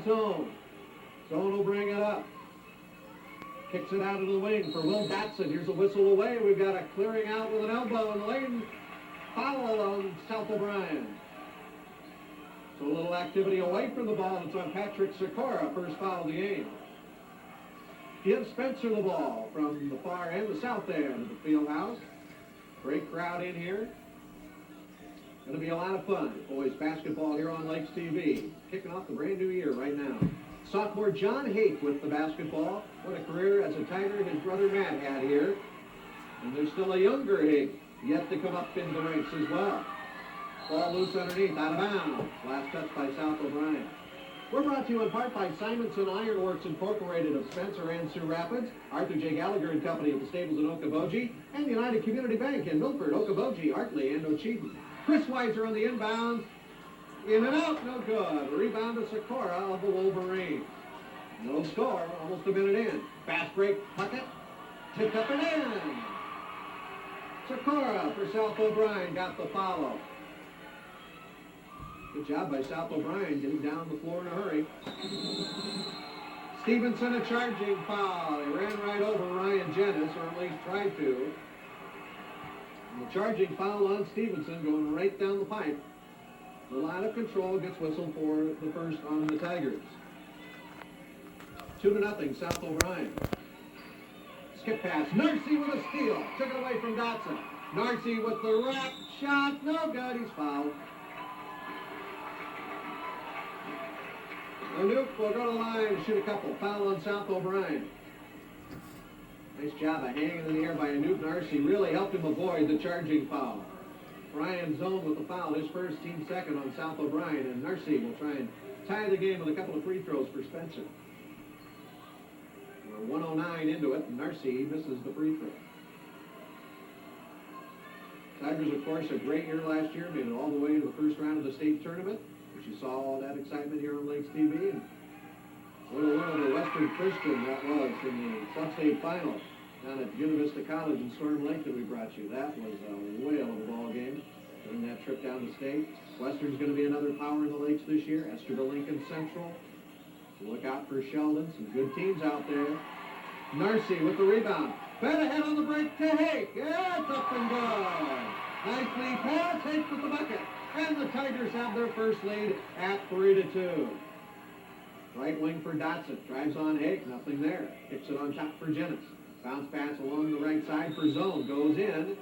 in zone. Zone will bring it up. Kicks it out of the wing for Will Dotson. Here's a whistle away. We've got a clearing out with an elbow in the lane. Foul on South O'Brien. So a little activity away from the ball. It's on Patrick Sikora, first foul of the game. Gives Spencer the ball from the far end, the south end of the field house. Great crowd in here. Going to be a lot of fun. Boys basketball here on Lakes TV. Kicking off the brand new year right now. Sophomore John Hake with the basketball. What a career as a Tiger his brother Matt had here. And there's still a younger Hake yet to come up into the ranks as well. Ball loose underneath, out of bounds. Last touch by South O'Brien. We're brought to you in part by Simonson Ironworks Incorporated of Spencer and Sioux Rapids, Arthur J. Gallagher and Company at the Stables in Okoboji, and United Community Bank in Milford, Okoboji, Hartley, and Ocheyedan. Chris Weiser on the inbounds. In and out, no good. Rebound to Sikora of the Wolverines. No score, almost a minute in. Fast break, bucket, tipped up and in. Sikora for South O'Brien got the follow. Good job by South O'Brien getting down the floor in a hurry. Stevenson a charging foul. He ran right over Ryan Jennis, or at least tried to. And the charging foul on Stevenson going right down the pipe. A little out of control, gets whistled for the first on the Tigers. 2-0, South O'Brien. Skip pass, Narcy with a steal. Took it away from Dotson. Narcy with the wrap shot, no good, he's fouled. Anoop will go to the line and shoot a couple. Foul on South O'Brien. Nice job of hanging in the air by Anoop. Narcy really helped him avoid the charging foul. Bryan zone with the foul, his first, team second on South O'Brien, and Narcy will try and tie the game with a couple of free throws for Spencer. We're 109 into it, and Narcy misses the free throw. Tigers, of course, a great year last year, made it all the way to the first round of the state tournament, which you saw all that excitement here on Lakes TV, and what a world of Western Christian that was in the sub-state final down at Buena Vista College in Storm Lake that we brought you. That was a whale of a ball game during that trip down to state. Western's going to be another power in the Lakes this year. Estherville Lincoln Central. So look out for Sheldon. Some good teams out there. Narcy with the rebound. Fed ahead on the break to Hake. Yeah, it's up and good. Nicely passed. Hake with the bucket. And the Tigers have their first lead at 3-2. Right wing for Dotson. Drives on Hake. Nothing there. Kicks it on top for Jennis. Bounce pass along the right side for zone. Goes in.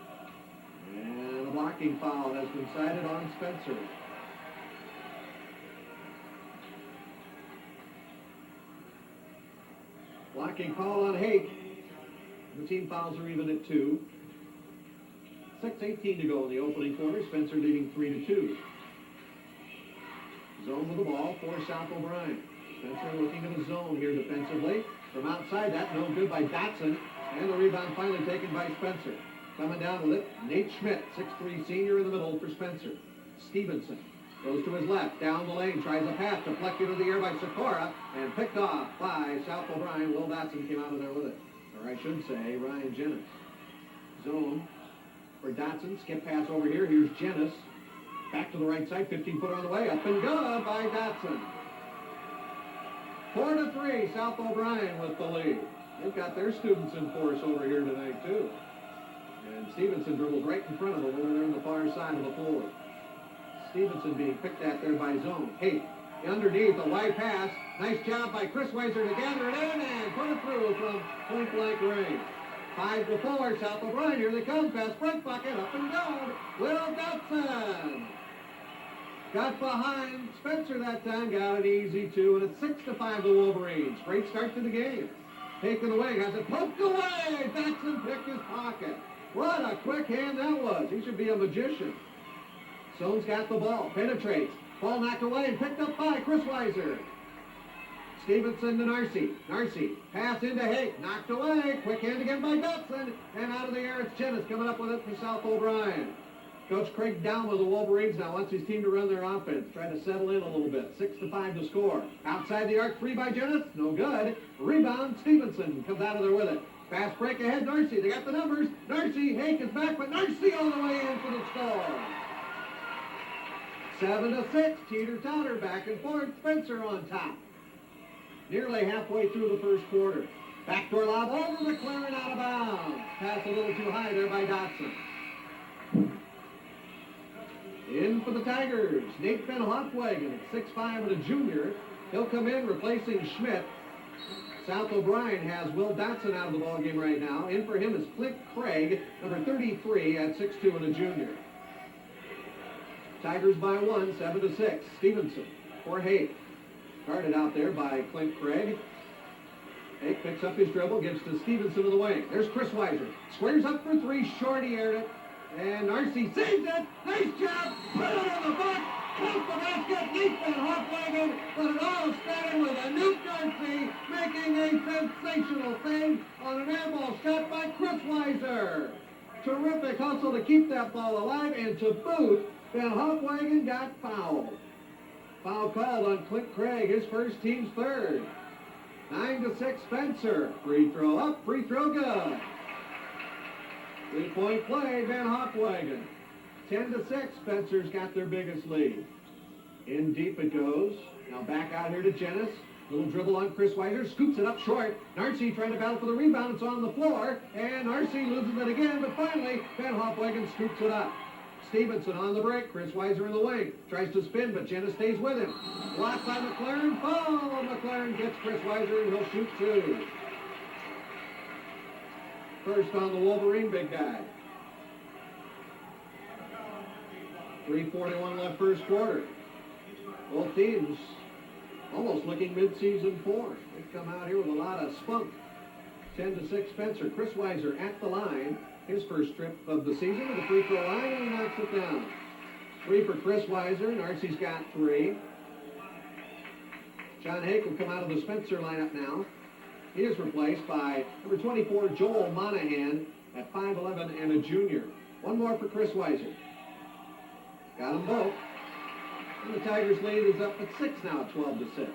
And a blocking foul has been cited on Spencer. Blocking foul on Hake. The team fouls are even at 2. 6:18 to go in the opening quarter. Spencer leading 3-2. Zone with the ball for South O'Brien. Spencer looking at the zone here defensively. From outside that, no good by Dotson. And the rebound finally taken by Spencer. Coming down with it, Nate Schmidt, 6'3" senior in the middle for Spencer. Stevenson goes to his left, down the lane, tries a pass, deflected into the air by Sikora, and picked off by South O'Brien. Will Dotson came out of there with it. Or I should say, Ryan Jennis. Zone for Dotson, skip pass over here. Here's Jennis. Back to the right side, 15-footer on the way, up and good by Dotson. 4-3, South O'Brien with the lead. They've got their students in force over here tonight, too. And Stevenson dribbles right in front of them over there on the far side of the floor. Stevenson being picked at there by zone. Hake underneath, a wide pass. Nice job by Chris Weiser to gather it in and put it through from point-blank range. 5-4, South O'Brien. Here they come. Pass front bucket, up and down. Will Dotson got behind Spencer that time, got it easy too, and it's 6-5 the Wolverines. Great start to the game. Taken away, has it poked away. Dotson picked his pocket. What a quick hand that was. He should be a magician. Zone's got the ball, penetrates. Ball knocked away and picked up by Chris Weiser. Stevenson to Narcy. Narcy, pass into Hake, knocked away. Quick hand again by Dotson. And out of the air, it's Jennis coming up with it for South O'Brien. Coach Craig down with the Wolverines now wants his team to run their offense. Try to settle in a little bit. 6-5 to score. Outside the arc, 3 by Jennis. No good. Rebound, Stevenson comes out of there with it. Fast break ahead, Narcy. They got the numbers. Narcy, Hake is back, but Narcy all the way in for the score. 7-6, teeter-totter, back and forth. Spencer on top. Nearly halfway through the first quarter. Backdoor lob over McLaren, out of bounds. Pass a little too high there by Dotson. In for the Tigers, Nate Van Hofwagen, 6'5" and a junior. He'll come in replacing Schmidt. South O'Brien has Will Dotson out of the ballgame right now. In for him is Clint Craig, number 33 at 6'2" and a junior. Tigers by 1, 7-6. Stevenson for Hake. Started out there by Clint Craig. Hake picks up his dribble, gives to Stevenson in the wing. There's Chris Weiser. Squares up for three, short, he aired it. And Narcy saves it. Nice job. Put it in the box. Comes the basket. Nate Van Hofwagen. But it all started with a Newt Narcy making a sensational save on an air ball shot by Chris Weiser. Terrific hustle to keep that ball alive, and to boot, Van Hofwagen got fouled. Foul called on Clint Craig, his first, team's third. 9-6 Spencer. Free throw up, free throw good. 3-point play, Van Hofwagen. 10-6, Spencer's got their biggest lead. In deep it goes. Now back out here to Jennis. Little dribble on Chris Weiser, scoops it up short. Narcy trying to battle for the rebound, it's on the floor. And Narcy loses it again, but finally, Van Hofwagen scoops it up. Stevenson on the break, Chris Weiser in the wing. Tries to spin, but Jennis stays with him. Blocked by McLaren, foul! McLaren gets Chris Weiser, and he'll shoot two. First on the Wolverine, big guy. 3:41 left first quarter. Both teams almost looking mid-season form. They come out here with a lot of spunk. 10-6 Spencer. Chris Weiser at the line. His first trip of the season to the free throw line, and he knocks it down. 3 for Chris Weiser. Narcy's got 3. John Hake will come out of the Spencer lineup now. He is replaced by number 24, Joel Monahan, at 5'11" and a junior. One more for Chris Weiser. Got them both. And the Tigers' lead is up at 6 now, 12-6.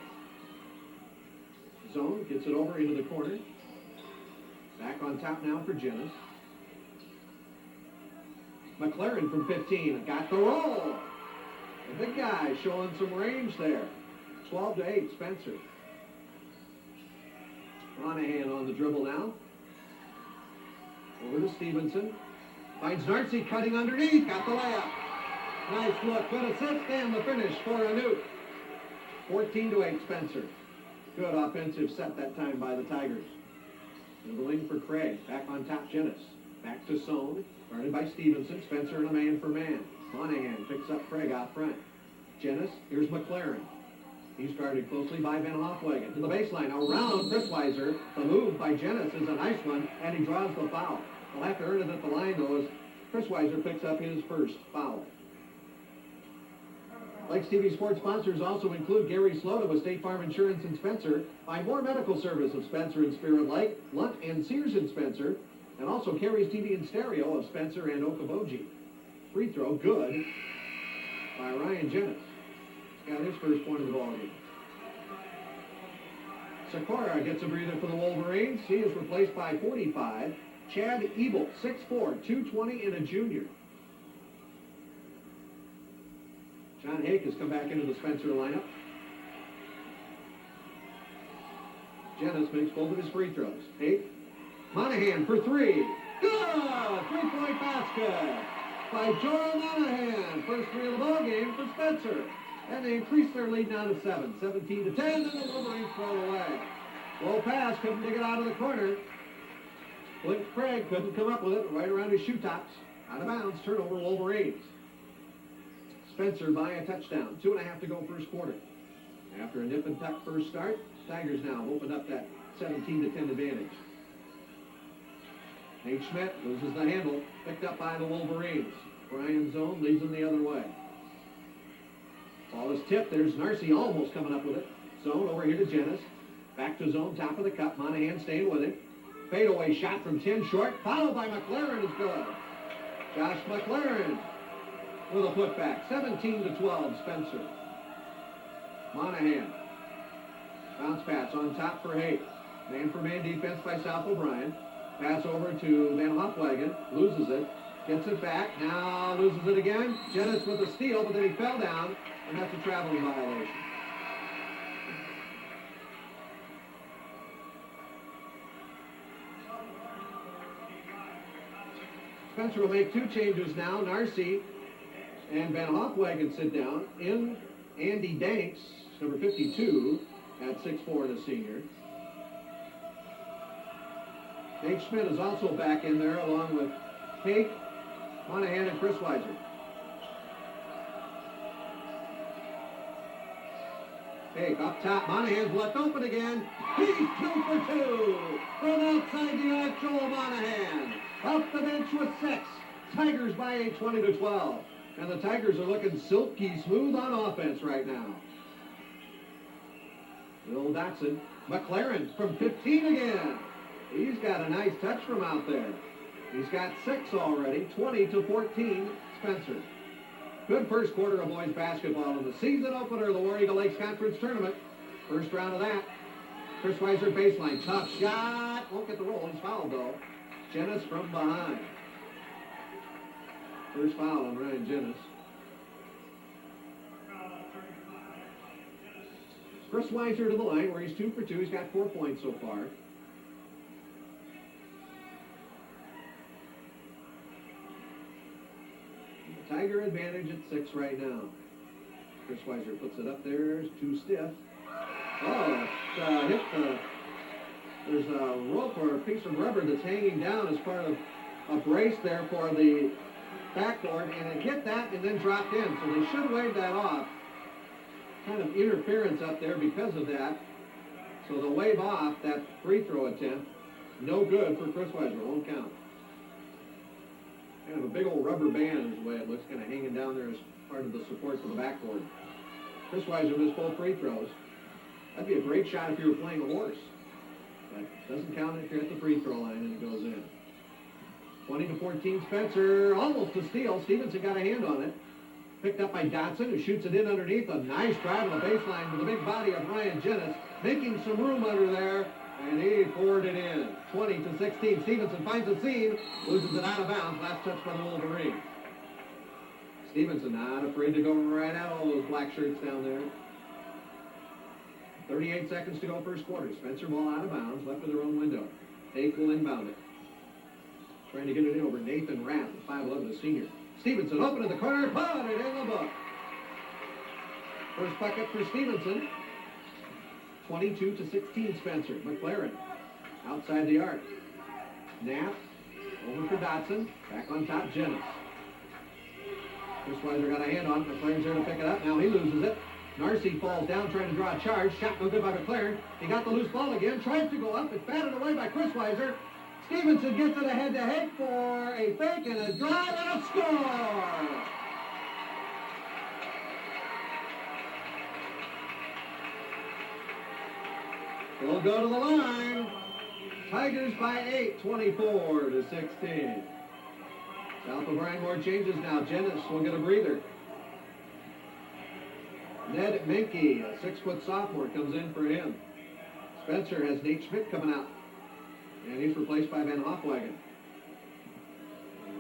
Zone gets it over into the corner. Back on top now for Jennis. McLaren from 15 got the roll. The big guy showing some range there. 12-8, Spencer. Monahan on the dribble now. Over to Stevenson. Finds Narcy cutting underneath. Got the layup. Nice look. Good assist and the finish for Anoop. 14-8 Spencer. Good offensive set that time by the Tigers. Dribbling for Craig. Back on top, Jennis. Back to Sohn. Guarded by Stevenson. Spencer in a man-for-man. Monahan picks up Craig out front. Jennis. Here's McLaren. He's guarded closely by Van Hofwagen. To the baseline, around Chris Weiser. The move by Jennis is a nice one, and he draws the foul. He'll have to earn it at the line, though, as Chris Weiser picks up his first foul. Lakes TV Sports sponsors also include Gary Slota with State Farm Insurance in Spencer. Find more medical service of Spencer and Spirit Lake, Lunt and Sears in Spencer, and also carries TV and stereo of Spencer and Okoboji. Free throw, good, by Ryan Jennis. Got his first point of the ballgame. Sakura gets a breather for the Wolverines. He is replaced by 45, Chad Ebel, 6'4", 220 and a junior. John Hake has come back into the Spencer lineup. Jennis makes both of his free throws. Hake. Monahan for 3. Good! 3-point basket by Joel Monahan. First 3 of the ball game for Spencer. And they increase their lead now to 7. 17-10, and the Wolverines throw away. Low pass, couldn't dig it out of the corner. Clint Craig couldn't come up with it, right around his shoe tops. Out of bounds, turnover Wolverines. Spencer by a touchdown. 2.5 to go first quarter. After a nip and tuck first start, Tigers now opened up that 17-10 advantage. Nate Schmidt loses the handle, picked up by the Wolverines. Brian Zone leads them the other way. Ball is tipped. There's Narcy almost coming up with it. Zone over here to Jennis. Back to Zone, top of the cup. Monahan staying with it. Fadeaway shot from 10 short. Fouled by McLaren is good. Josh McLaren with a putback. 17-12, Spencer. Monahan. Bounce pass on top for Hake. Man-for-man defense by South O'Brien. Pass over to Van Hofwagen. Loses it. Gets it back. Now loses it again. Jennis with a steal, but then he fell down, and that's a traveling violation. Spencer will make two changes now. Narcy and Van Hofwagen sit down. In Andy Danks, number 52, at 6'4" and a senior. Nate Schmidt is also back in there along with Hake, Monahan, and Chris Weiser. Hake up top. Monahan's left open again. He's 2 for 2 from outside the arc. Joel Monahan off the bench with 6. Tigers by 8, 20-12. And the Tigers are looking silky smooth on offense right now. Will Dotson. McLaren from 15 again. He's got a nice touch from out there. He's got 6 already. 20-14, Spencer. Good first quarter of boys basketball in the season opener of the War Eagle Lakes Conference Tournament. First round of that. Chris Weiser baseline. Tough shot. Won't get the roll. He's fouled though. Jennis from behind. First foul on Ryan Jennis. Chris Weiser to the line where he's 2 for 2. He's got 4 points so far. Tiger advantage at 6 right now. Chris Weiser puts it up there. It's too stiff. Oh, it hit the... There's a rope or a piece of rubber that's hanging down as part of a brace there for the backboard, and it hit that and then dropped in. So they should wave that off. Kind of interference up there because of that. So they'll wave off that free throw attempt. No good for Chris Weiser. Won't count. Kind of a big old rubber band is the way it looks, kind of hanging down there as part of the support for the backboard. Chris Weiser missed both free throws. That'd be a great shot if you were playing a horse. But doesn't count if you're at the free throw line and it goes in. 20-14 Spencer, almost a steal. Stevenson got a hand on it. Picked up by Dotson, who shoots it in underneath. A nice drive on the baseline with the big body of Ryan Jennis, making some room under there, and he poured it in. 20-16. Stevenson finds a seam, loses it out of bounds. Last touch by the Wolverine. Stevenson not afraid to go right out all those black shirts down there. 38 seconds to go first quarter. Spencer ball out of bounds, left of their own window. Hake will inbound it. Trying to get it in over Nathan Rapp, 5'11", the senior. Stevenson open in the corner, put it in the book. First bucket for Stevenson. 22-16 Spencer. McLaren outside the arc. Knapp over for Dotson. Back on top, Jennis. Chris Weiser got a hand on it. McLaren's there to pick it up. Now he loses it. Narcy falls down trying to draw a charge. Shot no good by McLaren. He got the loose ball again. Tries to go up. It's batted away by Chris Weiser. Stevenson gets it ahead to Hake for a fake and a drive and a score! We'll go to the line. Tigers by 8, 24-16. South O'Brien more changes now. Jennis will get a breather. Ned Menke, a 6-foot sophomore, comes in for him. Spencer has Nate Schmidt coming out. And he's replaced by Van Hofwagen.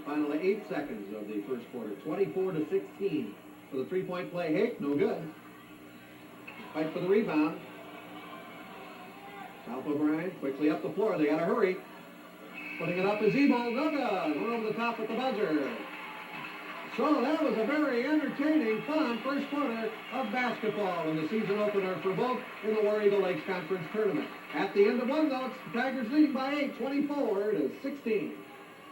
Final 8 seconds of the first quarter. 24-16 for the three-point play. Hake, no good. Fight for the rebound. South O'Brien quickly up the floor. They got to hurry. Putting it up is Ebo. No good. We're over the top at the buzzer. So that was a very entertaining, fun first quarter of basketball in the season opener for both in the War Eagle Lakes Conference Tournament. At the end of one, though, it's the Tigers leading by 8, 24-16.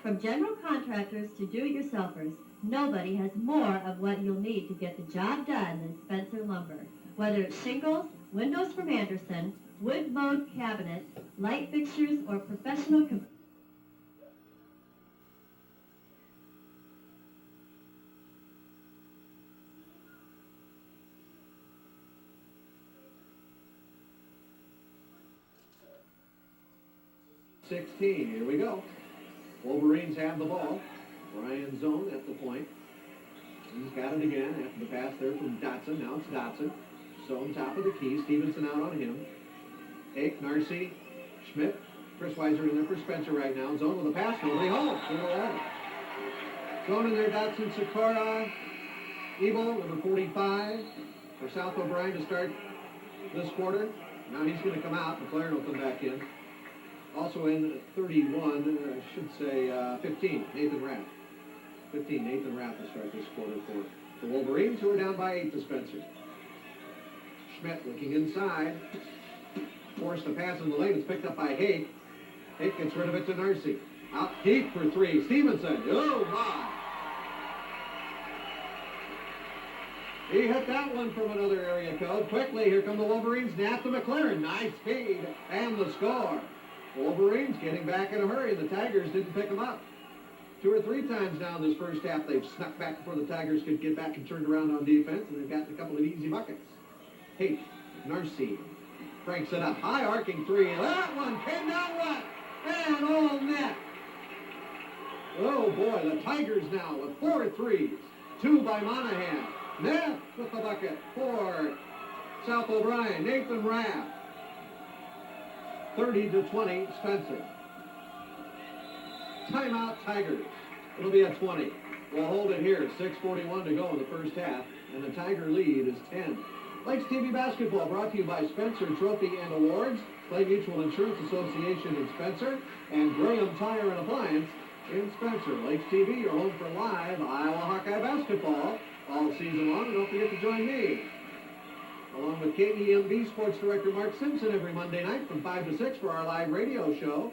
From general contractors to do-it-yourselfers, nobody has more of what you'll need to get the job done than Spencer Lumber. Whether it's shingles, windows from Anderson, wood-mowed cabinets, light fixtures, or professional... Here we go. Wolverines have the ball. Ryan zone at the point. He's got it again after the pass there from Dotson. Now it's Dotson. Zone top of the key. Stevenson out on him. Hake, Narcy, Schmidt. Chris Weiser in there for Spencer right now. Zone with a pass. Nobody home. Zone in there. Dotson, Sikora, Ebel, number 45 for South O'Brien to start this quarter. Now he's going to come out. McLaren will come back in. Also in 31, I should say 15, Nathan Rapp. 15, Nathan Rapp to start this quarter for the Wolverines, who are down by 8 to Spencer. Schmidt looking inside. Forced the pass in the lane. It's picked up by Hake. Hake gets rid of it to Narcy. Out deep for 3. Stevenson. Oh, my. He hit that one from another area code. Quickly, here come the Wolverines. Nap to McLaren. Nice speed. And the score. Wolverines getting back in a hurry. The Tigers didn't pick them up. 2 or 3 times now in this first half, they've snuck back before the Tigers could get back and turned around on defense, and they've gotten a couple of easy buckets. Hake, Narcy, cranks it up. High arcing 3. That one came down wet. And all net. Oh, boy, the Tigers now with 4 threes. 2 by Monahan. Neff with the bucket for South O'Brien. Nathan Raff. 30-20, Spencer. Timeout, Tigers. It'll be a 20. We'll hold it here. 6:41 to go in the first half, and the Tiger lead is 10. Lakes TV basketball brought to you by Spencer Trophy and Awards, Clay Mutual Insurance Association in Spencer, and Graham Tire and Appliance in Spencer. Lakes TV, your home for live Iowa Hawkeye basketball all season long. And don't forget to join me, along with KEMB Sports Director Mark Simpson, every Monday night from 5 to 6 for our live radio show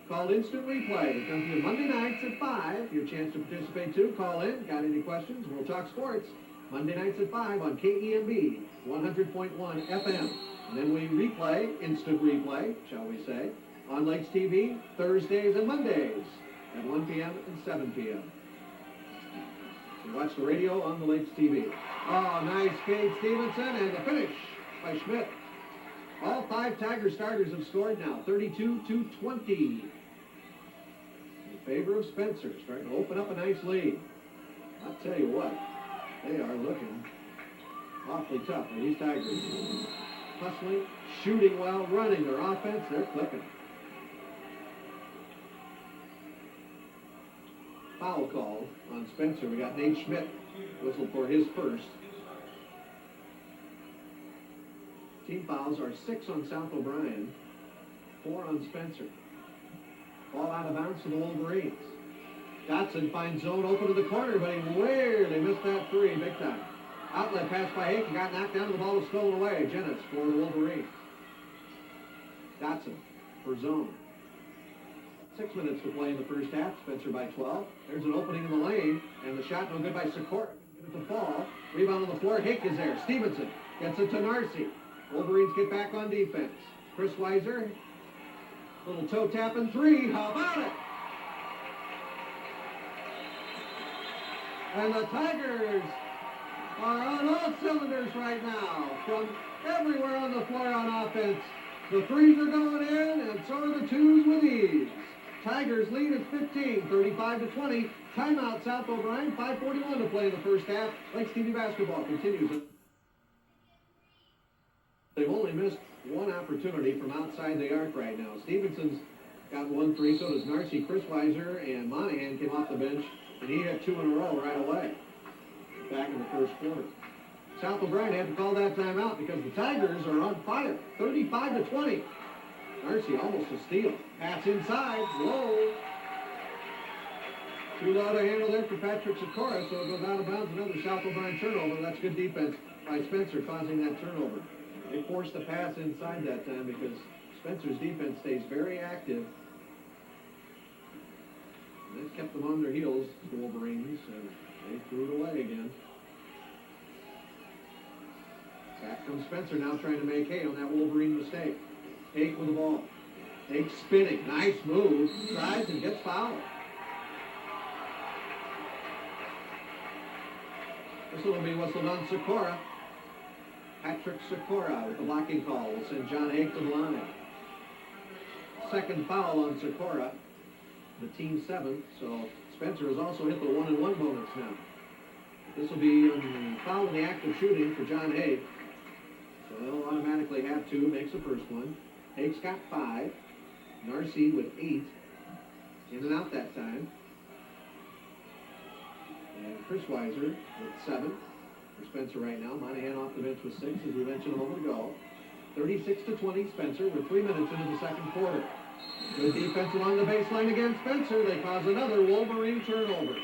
called Instant Replay. It comes to you Monday nights at 5. Your chance to participate too. Call in. Got any questions? We'll talk sports. Monday nights at 5 on KEMB 100.1 FM. And then we replay, instant replay, shall we say, on Lakes TV Thursdays and Mondays at 1 p.m. and 7 p.m. You watch the radio on the Lakes TV. Oh, nice fade, Stevenson, and the finish by Schmidt. All 5 Tiger starters have scored now, 32-20. In favor of Spencer, starting to open up a nice lead. I'll tell you what, they are looking awfully tough. These Tigers hustling, shooting well, running their offense, they're clicking. Foul call on Spencer. We got Nate Schmidt whistled for his first. Team fouls are 6 on South O'Brien, 4 on Spencer. Ball out of bounds to the Wolverines. Dotson finds zone open to the corner, but he they missed that 3 big time. Outlet pass by Hake and got knocked down and the ball was stolen away. Jennings for the Wolverines. Dotson for zone. 6 minutes to play in the first half. Spencer by 12. There's an opening in the lane, and the shot no good by Sikora. Get it to fall. Rebound on the floor. Hake is there. Stevenson gets it to Narcy. Wolverines get back on defense. Chris Weiser, little toe tapping 3. How about it? And the Tigers are on all cylinders right now. From everywhere on the floor on offense. The 3s are going in, and so are the 2s with ease. Tigers lead is 15, 35-20. Timeout, South O'Brien, 5:41 to play in the first half. Lakes TV basketball continues. They've only missed 1 opportunity from outside the arc right now. Stevenson's got 1 3, so does Narcy. Chris Weiser and Monahan came off the bench, and he had 2 in a row right away, back in the first quarter. South O'Brien had to call that timeout because the Tigers are on fire, 35-20. Narcy almost a steal. Pass inside, low. Too low to handle there for Patrick Sikora, so it goes out of bounds. Another South O'Brien turnover. That's good defense by Spencer causing that turnover. They forced the pass inside that time because Spencer's defense stays very active. And that kept them on their heels, the Wolverines, and they threw it away again. Back comes Spencer now trying to make hay on that Wolverine mistake. Hake with the ball. Hake spinning. Nice move. Tries and gets fouled. This will be whistled on Sikora. Patrick Sikora with the blocking call will send John Hake to the line. Second foul on Sikora. The team 7th, so Spencer has also hit the 1-and-1 bonus now. This will be foul in the act of shooting for John Hake. So they'll automatically have 2, makes the first one. Hake's got 5. Narcy with 8. In and out that time. And Chris Weiser with 7 for Spencer right now. Monahan off the bench with 6, as we mentioned a moment ago. 36-20 Spencer with 3 minutes into the second quarter. Good defense along the baseline against Spencer. They cause another Wolverine turnover.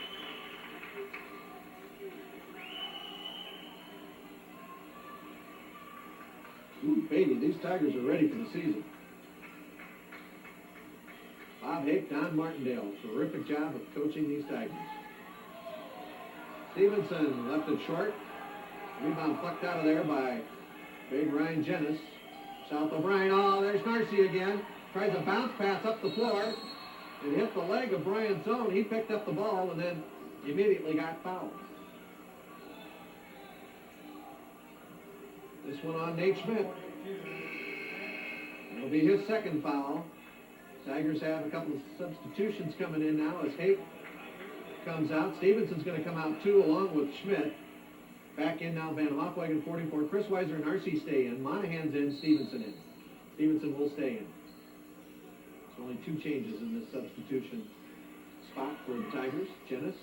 Ooh, baby, these Tigers are ready for the season. Bob Hake, Don Martindale, terrific job of coaching these Tigers. Stevenson left it short. Rebound plucked out of there by big Ryan Jennis. South O'Brien, oh, there's Narcy again. Tries a bounce pass up the floor. It hit the leg of Brian Zone. He picked up the ball and then immediately got fouled. This one on Nate Schmidt. It'll be his second foul. Tigers have a couple of substitutions coming in now as Hake comes out. Stevenson's going to come out too along with Schmidt. Back in now, Van Hoffwagen 44. Chris Weiser and RC stay in. Monahan's in, Stevenson in. Stevenson will stay in. There's only two changes in this substitution spot for the Tigers. Jennis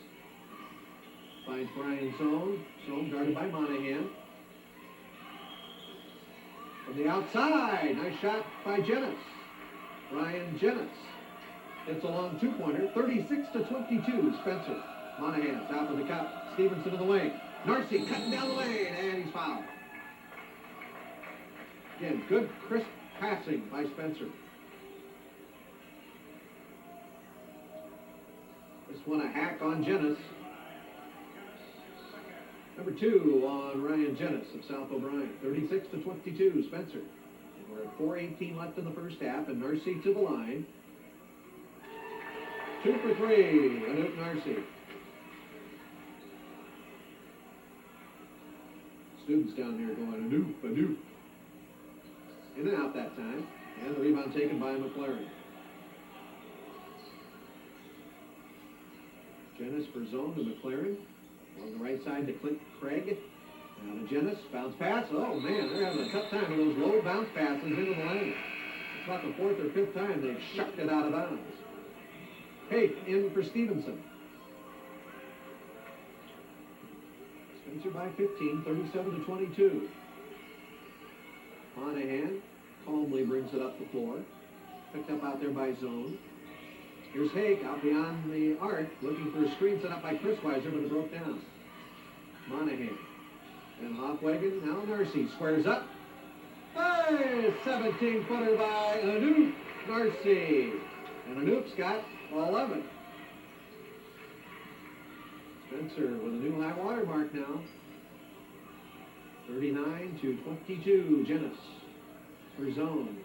finds Brian Zone. Zone guarded by Monahan. From the outside, nice shot by Jennis. Ryan Jennis hits a long two-pointer, 36-22. Spencer Monahan south of the cup. Stevenson in the wing. Narcy cutting down the lane, and he's fouled. Again, good crisp passing by Spencer. This one a hack on Jennis. Number 2 on Ryan Jennis of South O'Brien. 36-22, Spencer. And we're at 4:18 left in the first half, and Narcy to the line. 2 for 3, Anoop Narcy. Students down here going, Anoop, Anoop. In and out that time, and the rebound taken by McLaren. Jennis for Zone to McLaren. On the right side to Clint Craig. Now to Jennis, bounce pass. Oh man, they're having a tough time with those low bounce passes into the lane. It's about the 4th or 5th time they've shucked it out of bounds. Hake in for Stevenson. Spencer by 15, 37-22. Monahan calmly brings it up the floor. Picked up out there by Zone. Here's Hake out beyond the arc, looking for a screen set up by Chris Weiser, but it broke down. Monahan. And Hoffwagen, now Narcy squares up. Hey, 17-footer by Anoop Narcy. And Anoop's got 11. Spencer with a new high water mark now. 39-22, Jennis for Zone.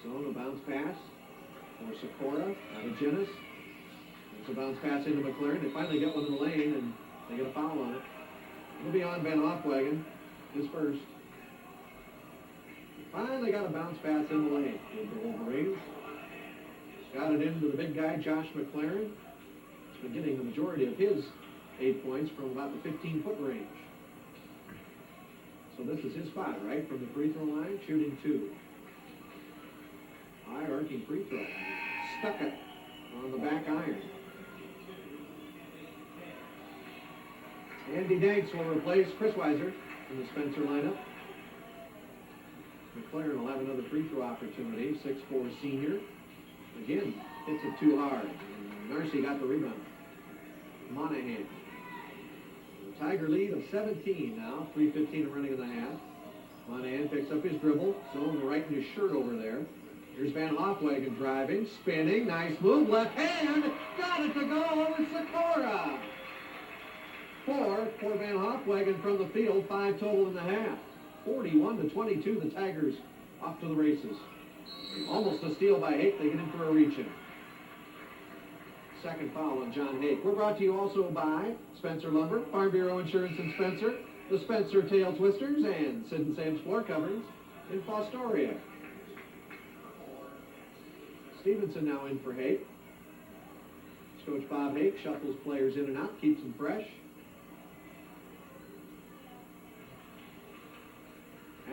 Zone, a bounce pass for Sikora out of Jennis. It's a bounce pass into McLaren. They finally get one in the lane, and they get a foul on it. It'll be on Van Hoffwagen, his first. Finally got a bounce pass in the lane with the Wolverines. Got it into the big guy, Josh McLaren. He's been getting the majority of his 8 points from about the 15-foot range. So this is his spot, right, from the free throw line, shooting 2. High arcing free throw. Stuck it on the back iron. Andy Danks will replace Chris Weiser in the Spencer lineup. McLaren will have another free throw opportunity. 6'4" senior. Again, hits it too hard. Narcy got the rebound. Monahan. The Tiger lead of 17 now. 3:15 running in the half. Monahan picks up his dribble. Zone right in his shirt over there. Here's Van Hoffwagen driving, spinning, nice move, left hand, got it to go over Sikora. 4 for Van Hoffwagen from the field, 5 total in the half. 41-22, the Tigers off to the races. Almost a steal by Hake, they get in for a reach-in. Second foul on John Hake. We're brought to you also by Spencer Lumber, Farm Bureau Insurance in Spencer, the Spencer Tail Twisters, and Sid and Sam's Floor Coverings in Fostoria. Stevenson now in for Hake. Coach Bob Hake shuffles players in and out, keeps them fresh.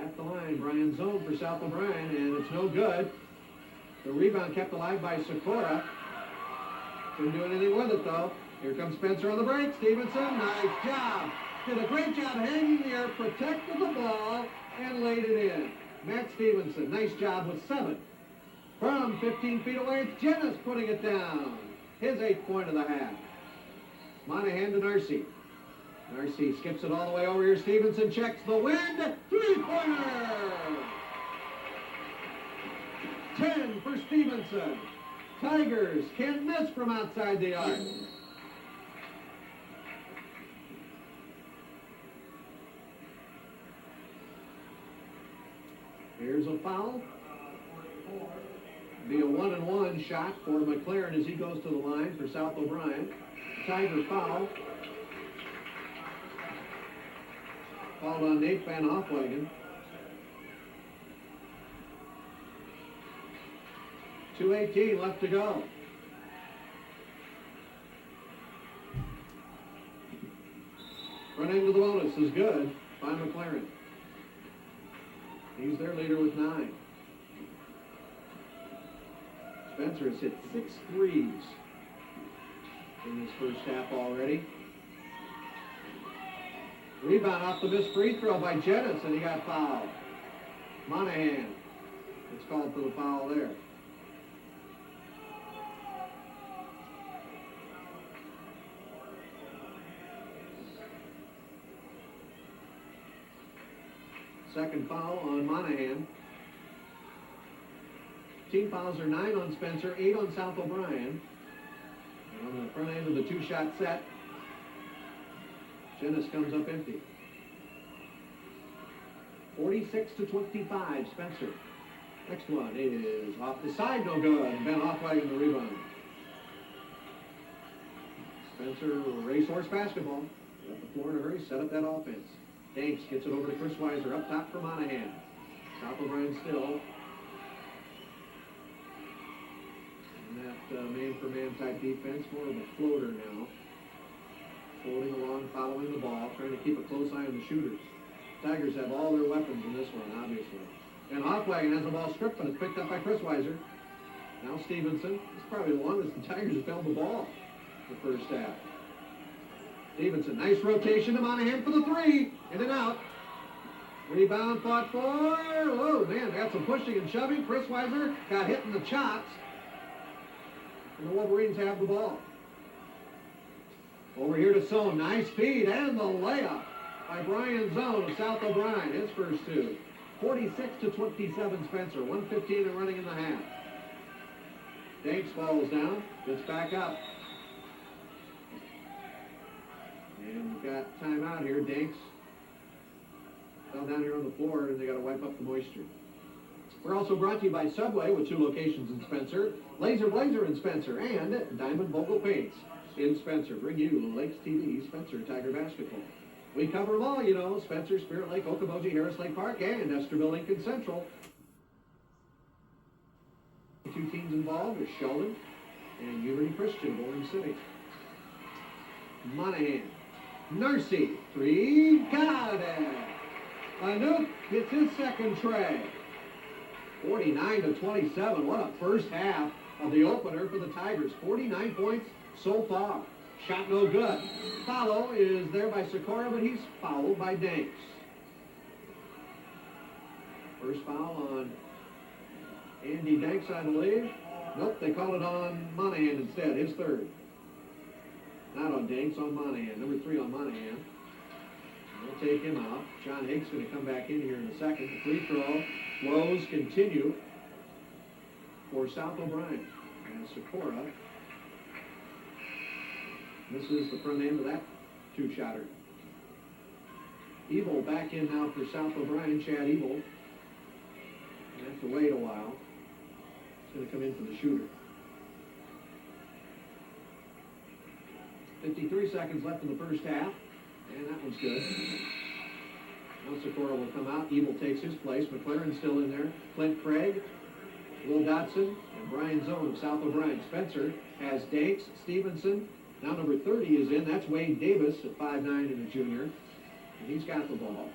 At the line, Brian Zone for South O'Brien, and it's no good. The rebound kept alive by Sikora. Couldn't do anything with it, though. Here comes Spencer on the break. Stevenson, nice job. Did a great job hanging there, protected the ball, and laid it in. Matt Stevenson, nice job with 7. From 15 feet away, it's Jennis putting it down. His 8th point of the half. Monahan to Narcy. Narcy skips it all the way over here. Stevenson checks the wind. 3-pointer! 10 for Stevenson. Tigers can't miss from outside the arc. Here's a foul. Be a 1-and-1 shot for McLaren as he goes to the line for South O'Brien. Tiger foul. Called on Nate Van Hoffwagen. 2:18 left to go. Front end of the bonus is good by McLaren. He's their leader with 9. Spencer has hit 6 threes in this first half already. Rebound off the missed free throw by Jennis, and he got fouled. Monahan. It's called for the foul there. Second foul on Monahan. Team fouls are 9 on Spencer, 8 on South O'Brien. And on the front end of the 2-shot set, Jennis comes up empty. 46-25, Spencer. Next one is off the side, no good. And Ben Hoffwagen the rebound. Spencer, racehorse basketball. Got the floor in a hurry, set up that offense. Danks gets it over to Chris Weiser, up top for Monahan. South O'Brien still. And that man-for-man type defense, more of a floater now. Floating along, following the ball, trying to keep a close eye on the shooters. Tigers have all their weapons in this one, obviously. And Hoffwagen has the ball stripped, but it's picked up by Chris Weiser. Now Stevenson. It's probably the longest the Tigers have held the ball the first half. Stevenson, nice rotation to Monahan for the 3. In and out. Rebound fought for. Oh, man, they got some pushing and shoving. Chris Weiser got hit in the chops. And the Wolverines have the ball. Over here to Sohn. Nice feed and the layup by Brian Zone of South O'Brien. His first 2. 46-27 Spencer. 1:15 and running in the half. Danks falls down. Gets back up. And we've got timeout here. Danks fell down here on the floor, and they got to wipe up the moisture. We're also brought to you by Subway with 2 locations in Spencer, Laser Blazer in Spencer, and Diamond Vogel Paints in Spencer. Bring you Lakes TV, Spencer Tiger Basketball. We cover them all, you know, Spencer, Spirit Lake, Okoboji, Harris Lake Park, and Esterville, Lincoln Central. 2 teams involved are Sheldon and Unity Christian, Boring City. Monahan. Narcy, 3, got it. Anouk gets his second tray. 49-27, what a first half of the opener for the Tigers. 49 points so far. Shot no good. Follow is there by Sikora, but he's fouled by Danks. First foul on Andy Danks, I believe. Nope, they call it on Monahan instead, his 3rd. Not on Danks, on Monahan. Number 3 on Monahan. They'll take him out. John Higgs going to come back in here in a second. The free throw flows continue for South O'Brien. And Sikora misses the front end of that 2-shotter. Ebel back in now for South O'Brien. Chad Ebel. They have to wait a while. He's going to come in for the shooter. 53 seconds left in the first half, and that one's good. Now Sikora will come out. Ebel takes his place. McLaren's still in there. Clint Craig, Will Dotson, and Brian Zone of South O'Brien. Spencer has Danks, Stevenson. Now number 30 is in. That's Wade Davis at 5'9" and a junior. And he's got the ball.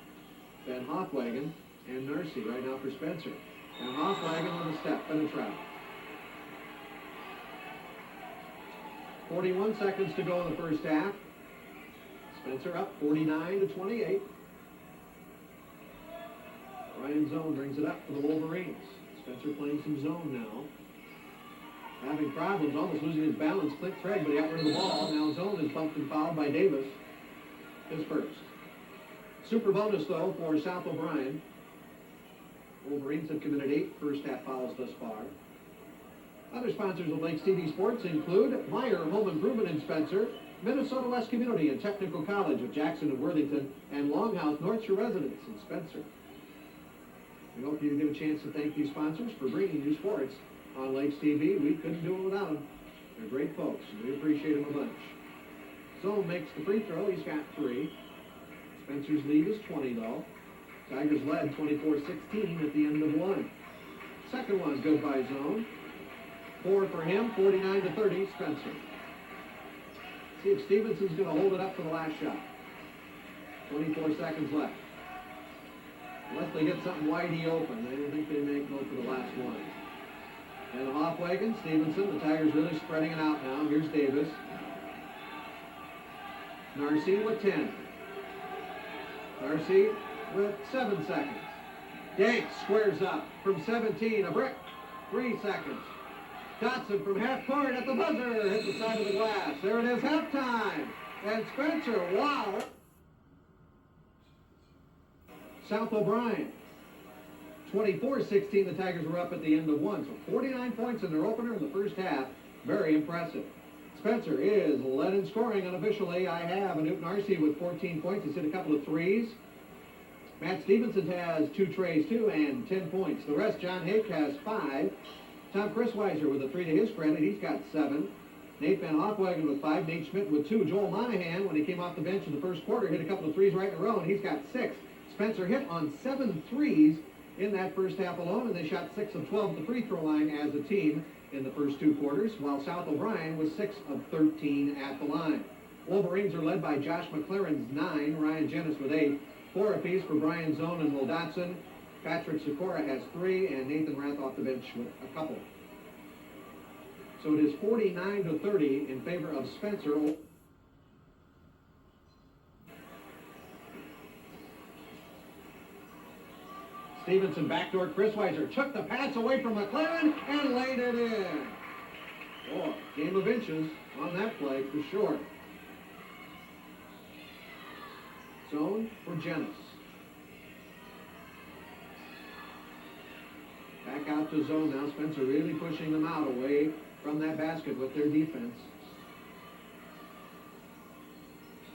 Ben Hoffwagen and Narcy right now for Spencer. And Hoffwagen with a step and a trap. 41 seconds to go in the first half. Spencer up 49-28. Ryan Zone brings it up for the Wolverines. Spencer playing some zone now. Having problems, almost losing his balance. Clint Craig, but he got rid of the ball. Now Zone is bumped and fouled by Davis. His first. Super bonus, though, for South O'Brien. Wolverines have committed 8 first-half fouls thus far. Other sponsors of Lakes TV Sports include Meyer Home Improvement in Spencer, Minnesota West Community and Technical College of Jackson and Worthington, and Longhouse North Shore Residence in Spencer. We hope you get a chance to thank these sponsors for bringing you sports on Lakes TV. We couldn't do it without them. They're great folks, and we appreciate them a bunch. Zone makes the free throw. He's got 3. Spencer's lead is 20, though. Tigers led 24-16 at the end of 1. Second one, good by Zone. 4 for him, 49-30, Spencer. See if Stevenson's going to hold it up for the last shot. 24 seconds left. Unless they get something widey open, I don't think they may go for the last one. And the Hofwagen, Stevenson, the Tigers really spreading it out now. Here's Davis. Narcy with 10. Narcy with 7 seconds. Danks squares up from 17, a brick, 3 seconds. Dotson from half court at the buzzer, hit the side of the glass. There it is, halftime. And Spencer, wow. South O'Brien, 24-16, the Tigers were up at the end of 1. So 49 points in their opener in the first half. Very impressive. Spencer is led in scoring unofficially. I have a Newton Arce with 14 points. He's hit a couple of threes. Matt Stevenson has 2 trays too and 10 points. The rest, John Hake has 5. Tom Chrisweiser with a 3 to his credit. He's got 7. Nate Van Hofwagen with 5. Nate Schmidt with 2. Joel Monahan, when he came off the bench in the first quarter, hit a couple of threes right in a row, and he's got 6. Spencer hit on 7 threes in that first half alone, and they shot 6 of 12 at the free throw line as a team in the first 2 quarters, while South O'Brien was 6 of 13 at the line. Wolverines are led by Josh McLaren's 9, Ryan Jennis with 8, 4 apiece for Brian Zone and Will Dotson. Patrick Sikora has 3, and Nathan Rath off the bench with a couple. So it is 49-30 in favor of Spencer. Stevenson backdoor Chrisweiser took the pass away from McLaren and laid it in. Oh, game of inches on that play for sure. Zone for Jennis. Back out to zone now. Spencer really pushing them out away from that basket with their defense.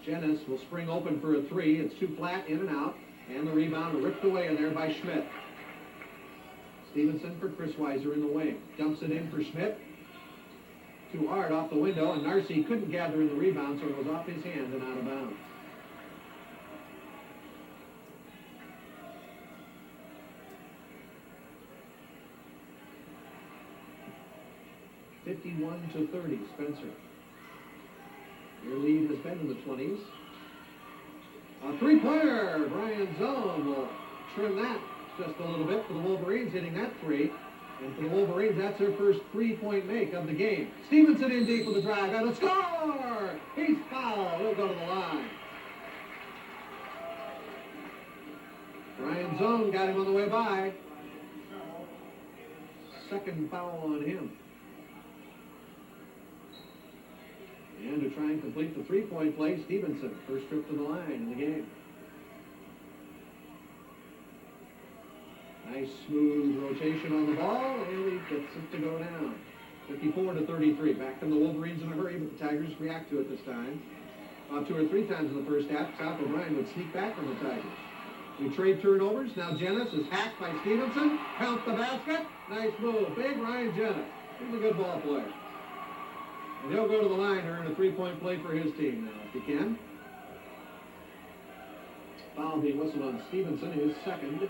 Jennis will spring open for a 3. It's too flat, in and out. And the rebound ripped away in there by Schmidt. Stevenson for Chrisweiser in the wing. Dumps it in for Schmidt. Too hard off the window, and Narce couldn't gather in the rebound, so it was off his hand and out of bounds. (51-30), Spencer. Their lead has been in the 20s. A 3-pointer. Brian Zone will trim that just a little bit for the Wolverines, hitting that 3. And for the Wolverines, that's their first 3-point make of the game. Stevenson in deep with the drive and a score! He's fouled. He'll go to the line. Brian Zone got him on the way by. Second foul on him. And to try and complete the 3-point play, Stevenson, first trip to the line in the game. Nice smooth rotation on the ball, and he gets it to go down. 54-33. Back from the Wolverines in a hurry, but the Tigers react to it this time. 2 or 3 times in the first half, South O'Brien would sneak back from the Tigers. We trade turnovers. Now Jennis is hacked by Stevenson. Count the basket. Nice move. Big Ryan Jennis. He's a good ball player. And he'll go to the line to earn a 3-point play for his team now, if he can. Foul being whistled on Stevenson, his second.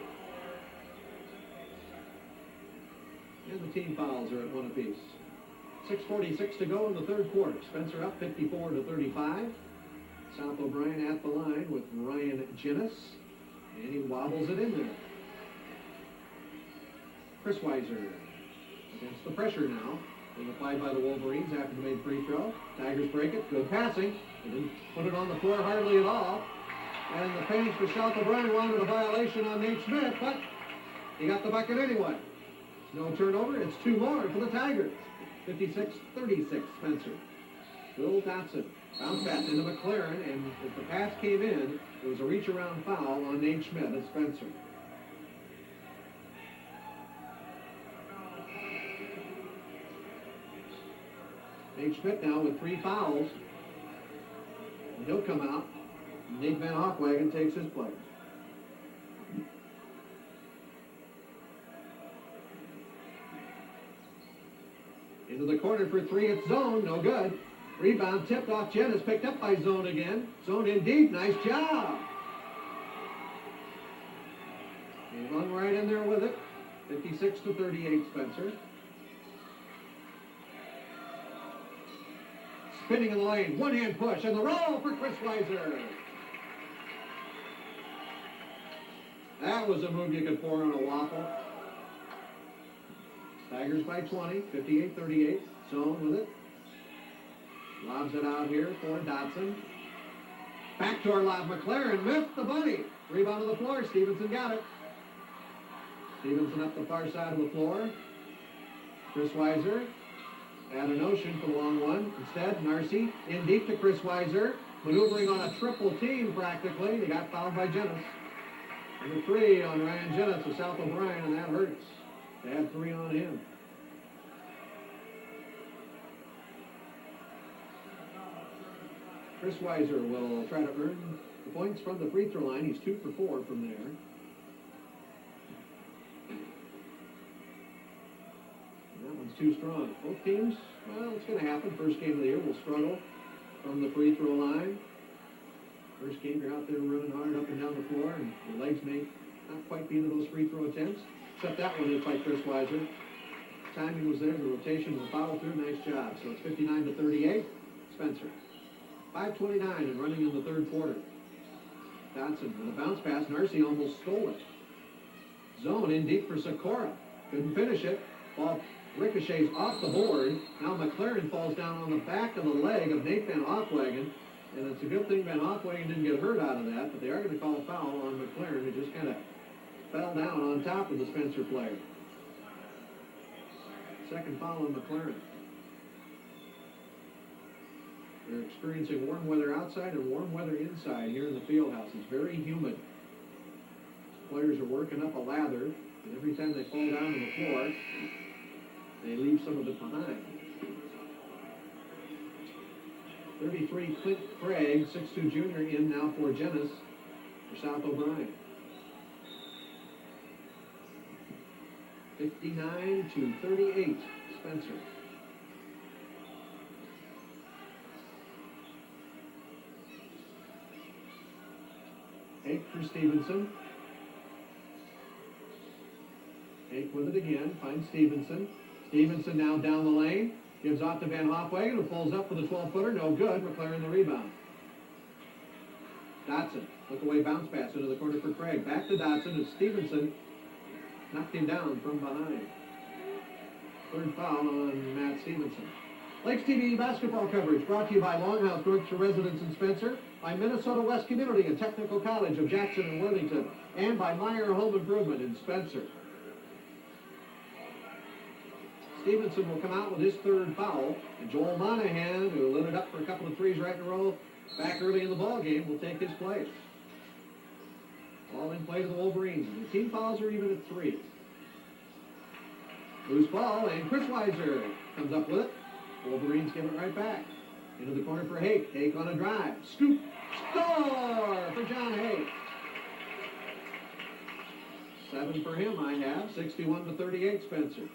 And the team fouls are at 1 apiece. 6:46 to go in the third quarter. Spencer up 54-35. South O'Brien at the line with Ryan Jennis. And he wobbles it in there. Chrisweiser against the pressure now. Being applied by the Wolverines after the made free throw. Tigers break it. Good passing. They didn't put it on the floor hardly at all. And the fans for South O'Brien wanted a violation on Nate Schmidt, but He got the bucket anyway. No turnover. It's 2 more for the Tigers. 56-36, Spencer. Bill Dotson. Bounce pass into McLaren, and if the pass came in, it was a reach-around foul on Nate Schmidt at Spencer. Nate Schmidt now with 3 fouls. And he'll come out. Nate Van Hofwagen takes his place. Into the corner for 3, it's Zone, no good. Rebound tipped off Jennis, picked up by Zone again. Zone in deep, nice job. He run right in there with it. 56-38, Spencer. Spinning in the lane, one-hand push, and the roll for Chris Weiser. That was a move you could pour on a waffle. Tigers by 20, 58-38. Zone with it. Lobs it out here for Dotson. Backdoor lob, McLaren missed the bunny. Rebound to the floor, Stevenson got it. Stevenson up the far side of the floor. Chris Weiser had a notion for the long one. Instead, Narcy in deep to Chris Weiser. Maneuvering on a triple team practically. They got fouled by Jennis. Number 3 on Ryan Jennis of South O'Brien, and that hurts. They had 3 on him. Chris Weiser will try to earn the points from the free throw line. He's 2 for 4 from there. That one's too strong. Both teams, well, it's going to happen. First game of the year will struggle from the free throw line. First game, you're out there running hard up and down the floor, and your legs may not quite be into those free throw attempts. Except that one is by Chris Weiser. Timing was there, the rotation, the follow through, nice job. So it's 59-38. Spencer. 5:29 and running in the third quarter. Dotson with a bounce pass. Narcy almost stole it. Zone in deep for Sikora. Couldn't finish it. Ball ricochets off the board. Now McLaren falls down on the back of the leg of Nate Van Hofwagen. And it's a good thing Van Hofwagen didn't get hurt out of that, but they are going to call a foul on McLaren, who just kind of fell down on top of the Spencer player. Second foul on McLaren. They're experiencing warm weather outside and warm weather inside here in the field house. It's very humid. Players are working up a lather, and every time they fall down on the floor, they leave some of it behind. 33, Clint Craig, 6'2 junior, in now for Jennis for South O'Brien. 59-38, Spencer. Hake for Stevenson. Hake with it again, finds Stevenson. Stevenson now down the lane. Gives off to Van Hofwagen, who pulls up for the 12-footer. No good. McLaren the rebound. Dotson. Look away bounce pass into the corner for Craig. Back to Dotson, and Stevenson knocked him down from behind. Third foul on Matt Stevenson. Lakes TV basketball coverage brought to you by Longhouse North Shore Residence in Spencer, by Minnesota West Community and Technical College of Jackson and Worthington, and by Meyer Home Improvement in Spencer. Stevenson will come out with his third foul, and Joel Monahan, who lit it up for a couple of threes right in a row back early in the ball game, will take his place. Ball in play to the Wolverines. The team fouls are even at 3. Loose ball, and Chris Weiser comes up with it. Wolverines give it right back. Into the corner for Hake. Hake on a drive. Scoop. Score for John Hake. 7 for him, I have. 61-38, Spencer.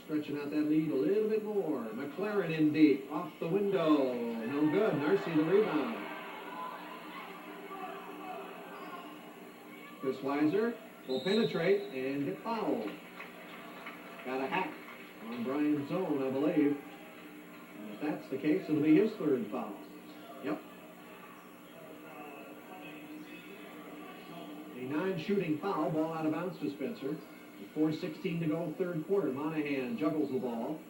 Stretching out that lead a little bit more. McLaren in deep. Off the window. No good. Narcy the rebound. Chris Weiser will penetrate and get fouled. Got a hack on Brian Zone, I believe. And if that's the case, it'll be his third foul. Yep. A 9-shooting foul. Ball out of bounds to Spencer. 4:16 to go, third quarter. Monahan juggles the ball.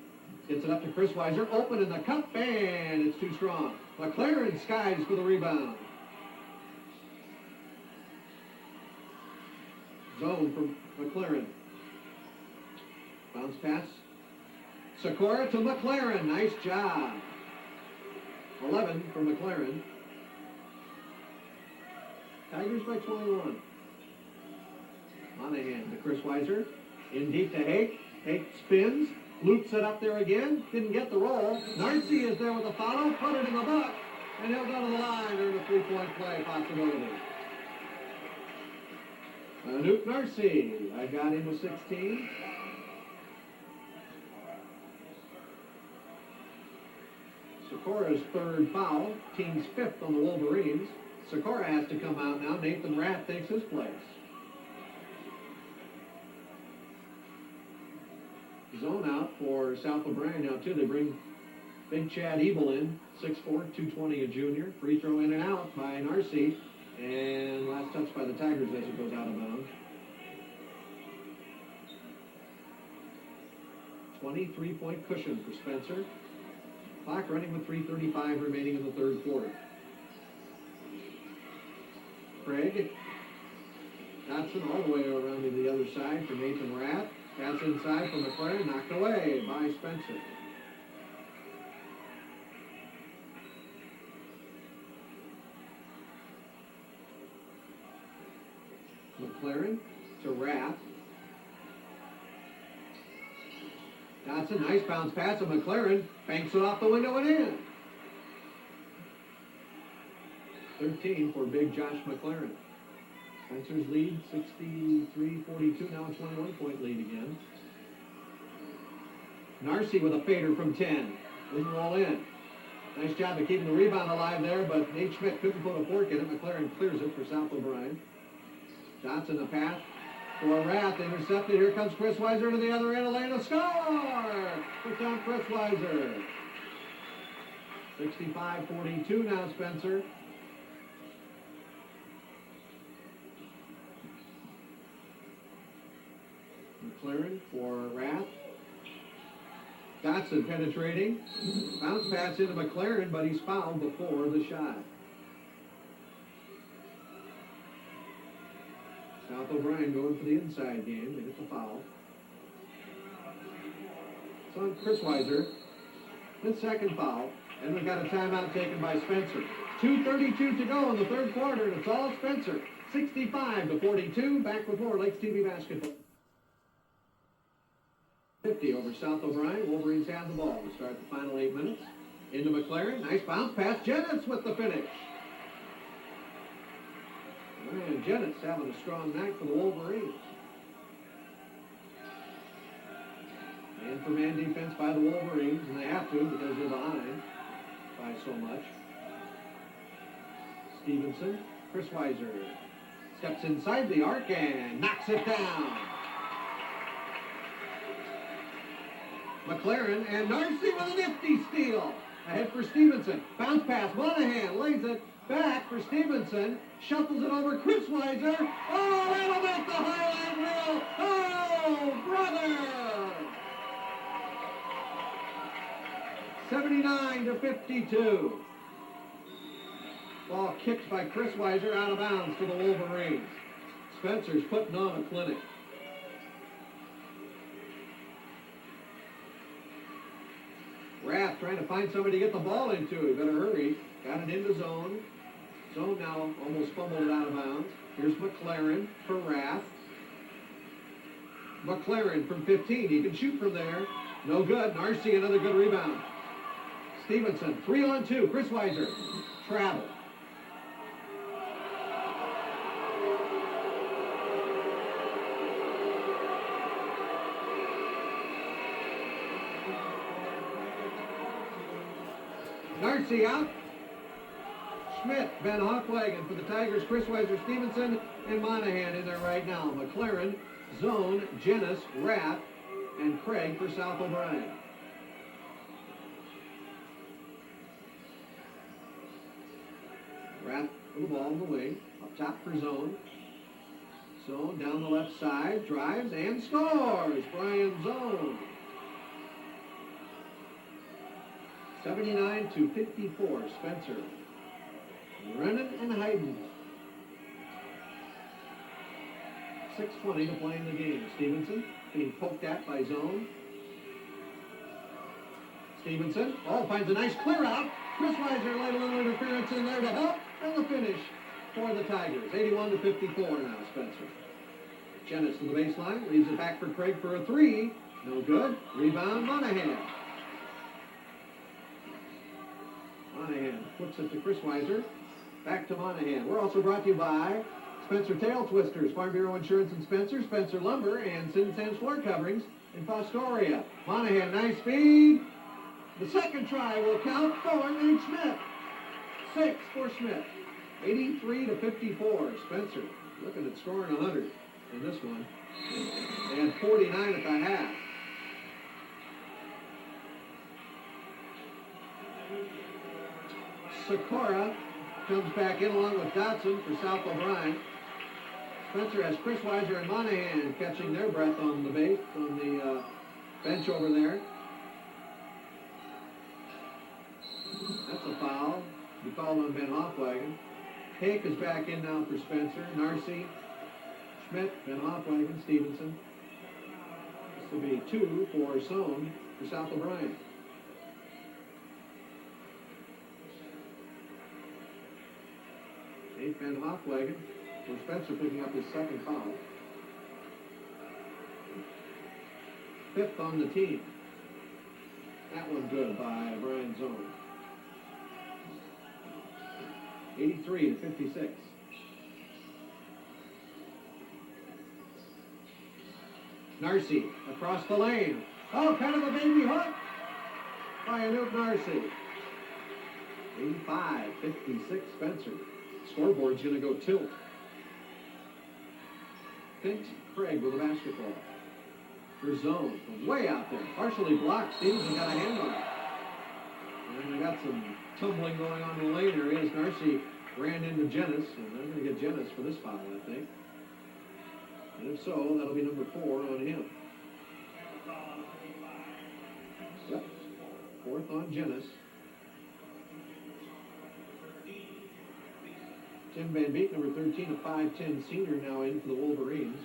Gets it up to Chris Weiser. Open in the cup, and it's too strong. McLaren skies for the rebound. Zone from McLaren. Bounce pass. Sikora to McLaren. Nice job. 11 for McLaren. Tigers by 21. Monahan to Chris Weiser. In deep to Hake. Hake spins. Loops it up there again. Didn't get the roll. Narcy is there with a follow. Put it in the buck. And he'll go to the line during a three-point play possibility. Anoop Narcy. I got him with 16. Sikora's third foul. Team's fifth on the Wolverines. Sikora has to come out now. Nathan Rath takes his place. Zone out for South O'Brien now, too. They bring big Chad Ebel in. 6'4", 220, a junior. Free throw in and out by Narcy. And last touch by the Tigers as it goes out of bounds. 23-point cushion for Spencer. Clock running with 3:35 remaining in the third quarter. Craig. Dotson all the way around to the other side for Nathan Rath. Pass inside for McLaren. Knocked away by Spencer. McLaren to Rath. Dotson, nice bounce pass to McLaren. Banks it off the window and in. 13 for big Josh McLaren. Spencer's lead, 63-42, now a 21-point lead again. Narcy with a fader from 10. Didn't roll in. Nice job of keeping the rebound alive there, but Nate Schmidt couldn't put a fork in it. McLaren clears it for South O'Brien. Johnson the pass for Rath, intercepted. Here comes Chris Weiser to the other end of the lane. A score! Put down Chris Weiser. 65-42 now, Spencer. McLaren for Rath. Dotson penetrating. Bounce pass into McLaren, but he's fouled before the shot. South O'Brien going for the inside game. They get the foul. It's on Chris Weiser. His second foul. And we've got a timeout taken by Spencer. 2:32 to go in the third quarter, and it's all Spencer. 65-42. Back with more Lakes TV basketball. 50 over South O'Brien. Wolverines have the ball to start the final 8 minutes. Into McLaren. Nice bounce pass. Jennings with the finish. Man, Jennings having a strong night for the Wolverines. Man-for-man defense by the Wolverines, and they have to because they're behind by so much. Stevenson. Chris Weiser steps inside the arc and knocks it down. McLaren and Narcy with a nifty steal. Ahead for Stevenson. Bounce pass. Monahan lays it back for Stevenson. Shuffles it over Chris Weiser. Oh, that'll make the highlight reel. Oh, brother! 79-52. Ball kicked by Chris Weiser out of bounds to the Wolverines. Spencer's putting on a clinic. Rath trying to find somebody to get the ball into. He better hurry. Got it into zone. Zone now almost fumbled it out of bounds. Here's McLaren for Rath. McLaren from 15. He can shoot from there. No good. Narcy another good rebound. Stevenson 3-on-2. Chris Weiser. Travel. Narcy out. Schmidt, Van Hochwagen for the Tigers, Chris Weiser, Stevenson, and Monahan in there right now. McLaren, zone, Jennings, Rath, and Craig for South O'Brien. Rath with the ball in the wing, up top for zone. Zone down the left side, drives and scores. Brian Zone. 79-54, Spencer. Brennan and Hayden. 6:20 to play in the game. Stevenson being poked at by zone. Stevenson, finds a nice clear out. Chris Weiser laid a little interference in there to help, and the finish for the Tigers. 81-54 now, Spencer. Jennings to the baseline, leaves it back for Craig for a three. No good. Rebound, Monahan. Monahan flips it to Chris Weiser. Back to Monahan. We're also brought to you by Spencer Tail Twisters, Farm Bureau Insurance in Spencer, Spencer Lumber, and Sin Sands Floor Coverings in Fostoria. Monahan, nice speed. The second try will count for Nate Schmidt. 6 for Schmidt. 83-54. Spencer looking at scoring 100 in this one. They had 49 at the half. Sikora comes back in along with Dotson for South O'Brien. Spencer has Chris Weiser and Monahan catching their breath on the bench over there. That's a foul. He fouled on Ben Hoffwagen. Hake is back in now for Spencer. Narcy, Schmidt, Ben Hoffwagen, Stevenson. This will be 2 for Sohn for South O'Brien. Hake, Ben Hoffwagen for Spencer picking up his second foul. 5th on the team. That one good by Brian Zone. 83-56. Narcy across the lane. Oh, kind of a baby hook by Anoop Narcy. 85-56 Spencer. Scoreboard's going to go tilt. Fint Craig with the basketball. For Zone from way out there. Partially blocked. Stevenson got a hand on it. And we got some tumbling going on in the lane area as Narcy ran into Jennings, and they're going to get Jennings for this foul, I think. And if so, that'll be number 4 on him. Yep. 4th on Jennings. Tim Van Beek, number 13, a 5'10 senior, now in for the Wolverines.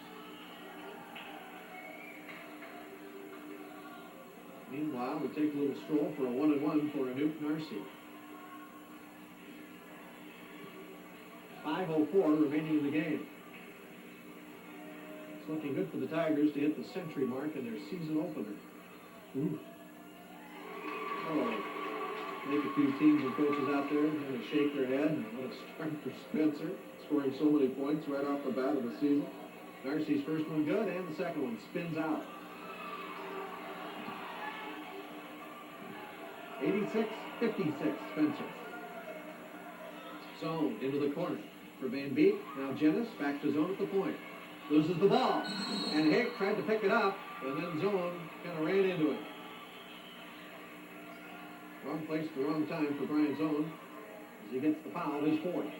Meanwhile, we take a little stroll for a 1-and-1 for Anoop Narcy. 5:04 remaining in the game. It's looking good for the Tigers to hit the century mark in their season opener. Ooh. Oh, I think a few teams and coaches out there are going to shake their head. And what a start for Spencer, scoring so many points right off the bat of the season. Narcy's first one good, and the second one spins out. 86-56, Spencer. Zone into the corner for Van Beek. Now Jennings back to Zone at the point. Loses the ball. And Hake tried to pick it up, and then Zone kind of ran into it. Wrong place at the wrong time for Brian Zone as he gets the foul, his 4th.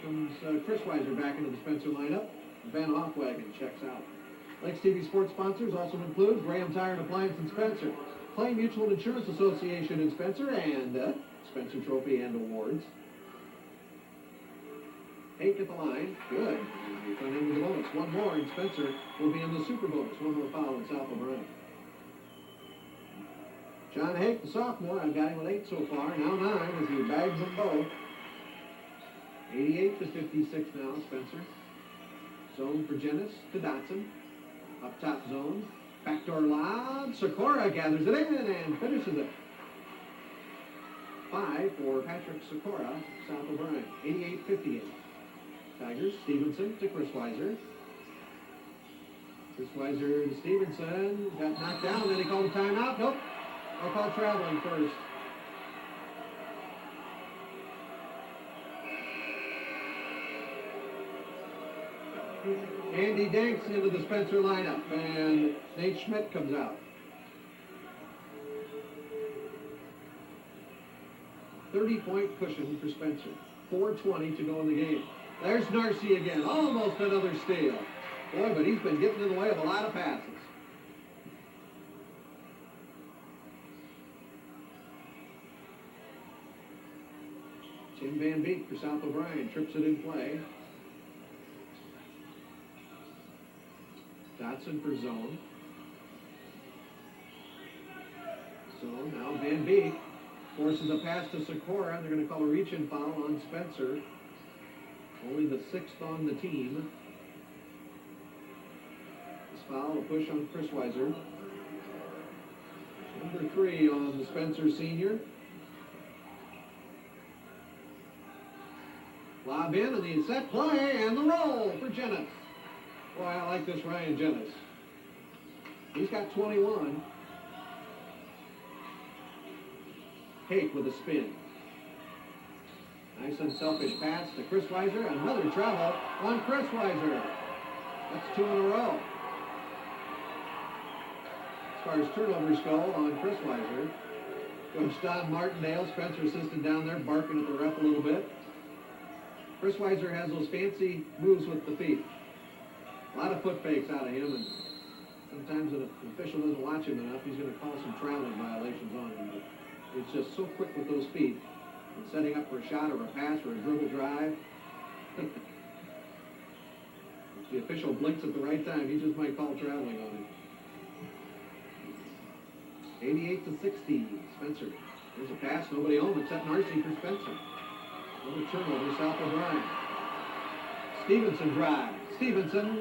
Comes Chris Weiser back into the Spencer lineup. Van Hoffwagen checks out. Lakes TV sports sponsors also include Graham Tire and Appliance in Spencer, Clay Mutual Insurance Association in Spencer, and Spencer Trophy and Awards. Hake at the line. Good. He's going into the bonus. One more, and Spencer will be in the super bonus. One more foul in South O'Brien. John Hake, the sophomore, I've got him with 8 so far. Now 9 as he bags them both. 88-56 now, Spencer. Zone for Jennings to Dotson. Up top Zone. Backdoor lob. Sikora gathers it in and finishes it. 5 for Patrick Sikora, South O'Brien. 88-58. Tigers, Stevenson to Chris Weiser. Chris Weiser to Stevenson. Got knocked down, then he called a timeout. Nope. I'll call traveling first. Andy Danks into the Spencer lineup, and Nate Schmidt comes out. 30-point cushion for Spencer. 4:20 to go in the game. There's Narcy again. Almost another steal. Boy, but he's been getting in the way of a lot of passes. Tim Van Beek for South O'Brien trips it in play. Dotson for zone. So now Van Beek forces a pass to Sikora. They're going to call a reach-in foul on Spencer. Only the 6th on the team. This foul, a push on Chris Weiser. Number 3 on the Spencer senior. Lob in and the set play and the roll for Jennings. Boy, I like this Ryan Jennings. He's got 21. Hake with a spin. Nice unselfish pass to Chris Weiser. Another travel on Chris Weiser. That's 2 in a row. As far as turnovers go on Chris Weiser, Coach Don Martindale, Spencer assistant down there, barking at the ref a little bit. Chris Weiser has those fancy moves with the feet. A lot of foot fakes out of him, and sometimes if an official doesn't watch him enough, he's going to call some traveling violations on him. But it's just so quick with those feet. And setting up for a shot or a pass or a dribble drive. If the official blinks at the right time, he just might call traveling on him. 88-60, Spencer. There's a pass, nobody home except Narcy for Spencer. Another turnover, South O'Brien. Stevenson drive. Stevenson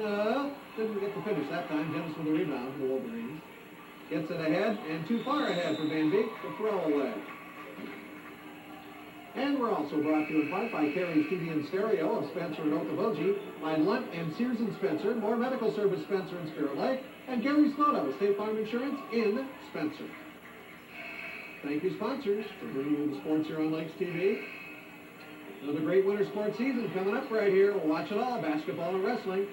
didn't get the finish that time. Dennis with a rebound for the Wolverines. Gets it ahead, and too far ahead for Van Beek, the throwaway. And we're also brought to you in part by Carrie's TV and Stereo of Spencer and Okoboji, by Lunt and Sears and Spencer, More Medical Service Spencer and Spirit Lake, and Gary Snowdo with State Farm Insurance in Spencer. Thank you, sponsors, for bringing you the sports here on Lakes TV. Another great winter sports season coming up right here. We'll watch it all, basketball and wrestling.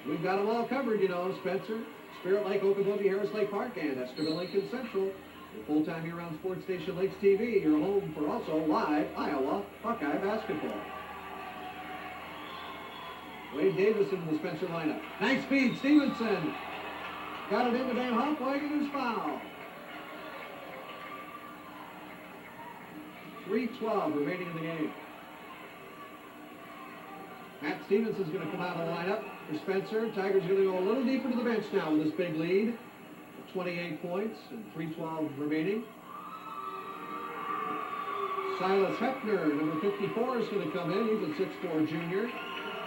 We've got them all covered, you know, Spencer, Spirit Lake, Okoboji, Harris Lake Park, and Eskerville, Lincoln Central. The full-time year-round sports station Lakes TV, your home for also live Iowa Buckeye basketball. Wade Davis in the Spencer lineup. Nice speed, Stevenson. Got it into Van Hofwagen, who's foul. 3:12 remaining in the game. Matt Stevenson's going to come out of the lineup for Spencer. Tigers going to go a little deeper to the bench now with this big lead. 28 points and 3:12 remaining. Silas Hefner, number 54, is going to come in. He's a 6'4 junior.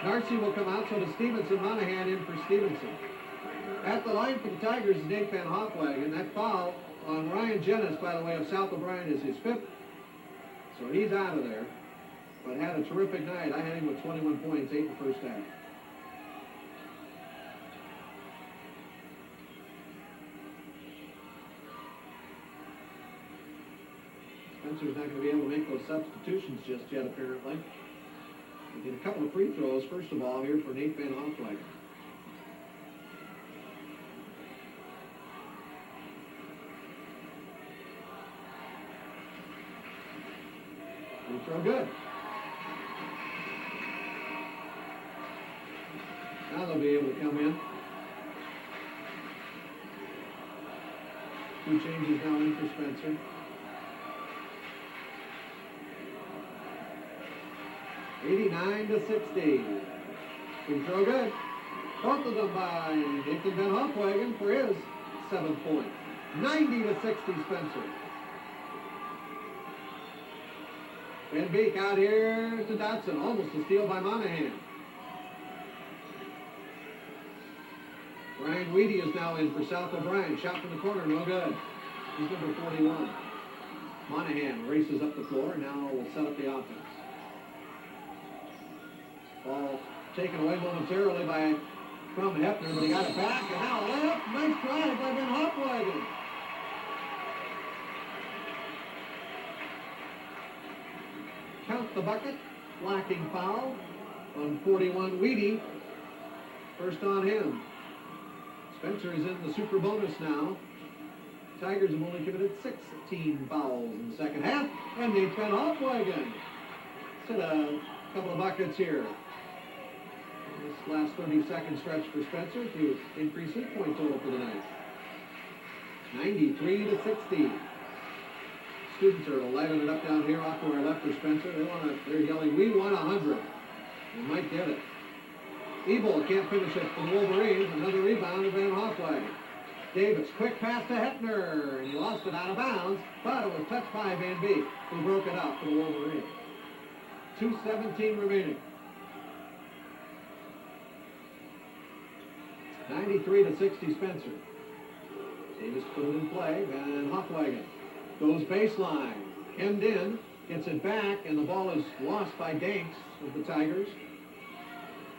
Narcy will come out, so does Stevenson. Monahan in for Stevenson. At the line for the Tigers is Nate Van Hofwagen. That foul on Ryan Jennings, by the way, of South O'Brien is his 5th. So he's out of there. But had a terrific night. I had him with 21 points, 8 in the first half. Spencer's not going to be able to make those substitutions just yet, apparently. We did a couple of free throws, first of all, here for Nate Van Hofwagen. Free throw good. Now they'll be able to come in. 2 changes now in for Spencer. $89-60. Free throw good. Both of them by Nathan Van Hofwagen for his 7th point. 90-60 Spencer. Van Beek out here to Dotson. Almost a steal by Monahan. Ryan Weedy is now in for South O'Brien. Shot from the corner, no good. He's number 41. Monahan races up the floor. Now will set up the offense. Ball taken away momentarily from Hefner, but he got it back, and now a layup. Nice drive by Van Hofwagen. Count the bucket. Blocking foul on 41, Weedy. First on him. Spencer is in the super bonus now. Tigers have only committed 16 fouls in the second half, and Nate Van Hofwagen set a couple of buckets here. This last 30-second stretch for Spencer to increase his point total for the night. 93-60. Students are lighting it up down here off to our left for Spencer. They're yelling, "We want 100." And Mike did it. Ebel can't finish it for the Wolverines. Another rebound to Van Hoffwagen. Davis, quick pass to Hefner, and he lost it out of bounds, but it was touched by Van Beek, who broke it up for the Wolverines. 2:17 remaining. 93-60 Spencer. Davis put it in play, Van Hoffwagen goes baseline, hemmed in, gets it back, and the ball is lost by Danks of the Tigers.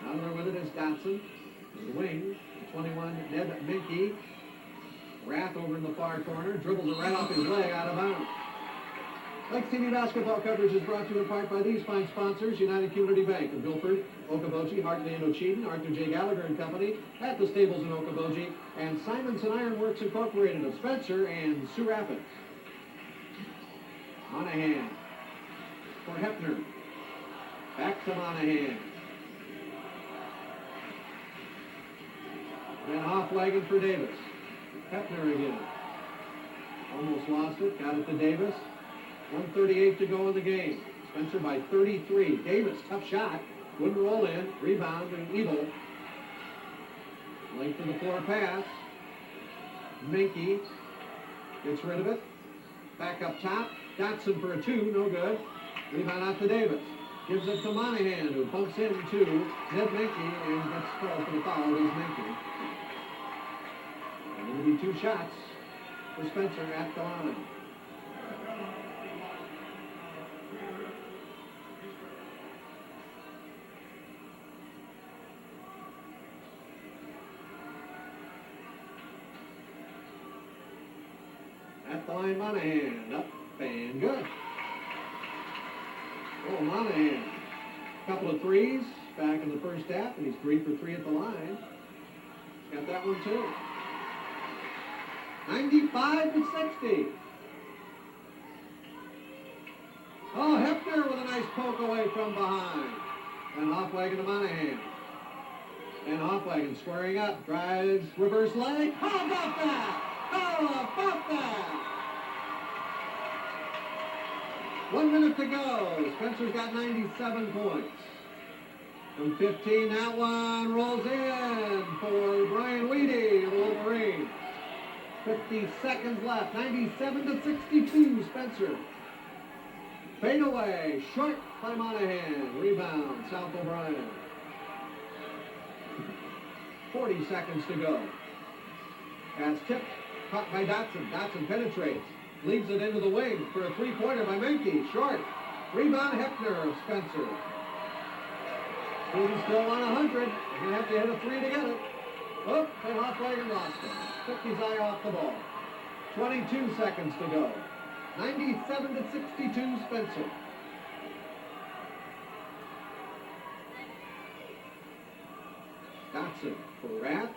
Out there with it is Dotson. In the wing, 21, Ned Minke. Rath over in the far corner, dribbles it right off his leg, out of bounds. Lex TV basketball coverage is brought to you in part by these fine sponsors: United Community Bank of Guilford, Okoboji, Hartley and Ocheyedan, Arthur J. Gallagher and Company at the Stables in Okoboji, and Simonson Ironworks Incorporated of Spencer and Sioux Rapids. Monahan for Hefner. Back to Monahan. Van Hoffwagen for Davis. Hefner again. Almost lost it. Got it to Davis. 1:38 to go in the game. Spencer by 33. Davis, tough shot. Wouldn't roll in. Rebound to Ebel. Length of the floor pass. Minke gets rid of it. Back up top. Dotson for a two. No good. Rebound out to Davis. Gives it to Monahan, who bumps into Ned Minke and gets called for the foul against Minke. And it'll be two shots for Spencer at the line. At the line, Monahan. Up and good. Oh, Monahan. Couple of threes back in the first half, and he's 3 for 3 at the line. He's got that one too. 95-60. Oh, Hefner with a nice poke away from behind. And Hoffwagen to Monahan. And Hoffwagen squaring up, drives, reverse leg. How about that? How about that? 1 minute to go. Spencer's got 97 points. From 15, that one rolls in for Brian Weedy of the Wolverines. 50 seconds left. 97-62, Spencer. Fade away. Short by Monahan. Rebound, South O'Brien. 40 seconds to go. Pass tipped. Caught by Dotson. Dotson penetrates. Leaves it into the wing for a three-pointer by Minke. Short. Rebound, Hefner of Spencer. Students still on 100. They're going to have to hit a three to get it. Oh, and Hoffwagen lost it. Took his eye off the ball. 22 seconds to go. 97-62, Spencer. Dotson for Rath.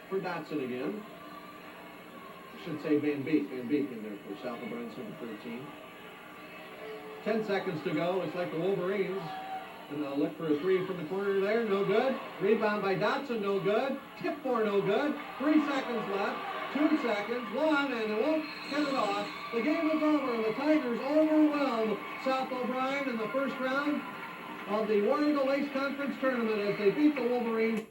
For Dotson again. I should say Van Beek. Van Beek in there for South O'Brien's number 13. 10 seconds to go. It's like the Wolverines. And they'll look for a three from the corner there. No good. Rebound by Dotson. No good. Tip for no good. 3 seconds left. 2 seconds. 1, and they won't get it off. The game is over. The Tigers overwhelmed South O'Brien in the first round of the War Eagle Ace Conference Tournament as they beat the Wolverines